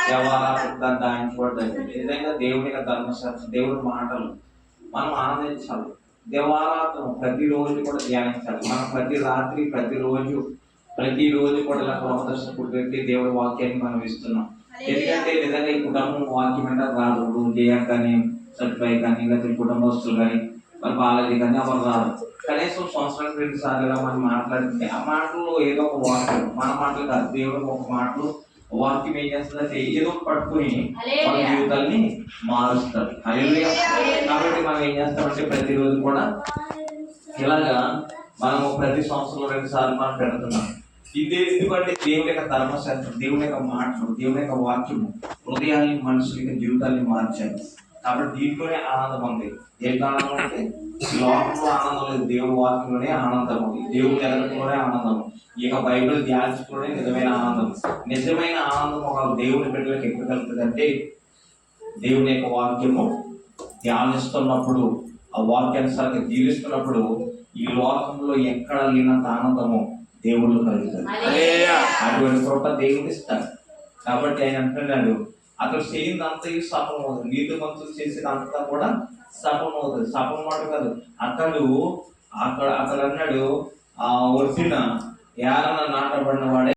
దేవాలయం దాయించబడ్డది. ఏదైనా దేవుని యొక్క ధర్మశాస్త్రం, దేవుడి మాటలు మనం ఆనందించాలి. దేవాలయం ప్రతిరోజు కూడా ధ్యానించాలి. మనం ప్రతి రాత్రి ప్రతిరోజు కూడా ఇలా క్రమదర్శకుడు పెట్టి దేవుడి వాక్యాన్ని మనం ఇస్తున్నాం. ఎందుకంటే నిజంగా ఈ కుటుంబం వాక్యం అంటే రాదు. జయ కానీ సత్యపై కానీ లేకపోతే కుటుంబస్తులు కానీ మరి బాలాజీ కానీ ఎవరు రాదు. కనీసం సంవత్సరానికి 2 సార్లుగా మనం మాట్లాడితే ఆ మాటల్లో ఏదో ఒక వాక్యం, మన మాటలు కాదు, దేవుడు ఒక మాటలు వాక్యం ఏం చేస్తుందంటే ఏదో పట్టుకుని మన జీవితాన్ని మారుస్తారు. కాబట్టి మనం ఏం చేస్తామంటే ప్రతిరోజు కూడా ఇలాగా మనము ప్రతి సంవత్సరంలో 2 సార్లు మనం పెడుతున్నాం. ఇది ఎందుకంటే దేవుని యొక్క ధర్మశాస్త్రం, దేవుని యొక్క మాటలు, దేవుని యొక్క వాక్యము హృదయాన్ని, మనుషుల యొక్క జీవితాన్ని మార్చాలి. కాబట్టి దీంట్లోనే ఆనందం ఉంది. ఏంటి ఆనందం అంటే లోకంలో ఆనందం లేదు, దేవుని వాక్యంలోనే ఆనందం ఉంది. దేవుని ఎదగడంలోనే ఆనందం, ఇక బైబిల్ ధ్యానించడంలోనే నిజమైన ఆనందం. నిజమైన ఆనందం ఒక దేవుని బిడ్డలకు ఎప్పుడు కలుగుతుందంటే దేవుని యొక్క వాక్యము ధ్యానిస్తున్నప్పుడు, ఆ వాక్యానుసారంగా జీవిస్తున్నప్పుడు ఈ లోకంలో ఎక్కడ లేనంత ఆనందము దేవుళ్ళు కలుగుతాడు. అటువంటి కృప దేవుడు ఇస్తాడు. కాబట్టి ఆయన అంటున్నాడు, అతడు చేయిందంతా సఫలం అవుతుంది. నీతి మంతులు చేసేదంతా కూడా సఫలం అవుతుంది. సఫలం మాట కాదు, అతడు అన్నాడు, ఆ ఒరిజిన ఏరన నాటబడిన వాడే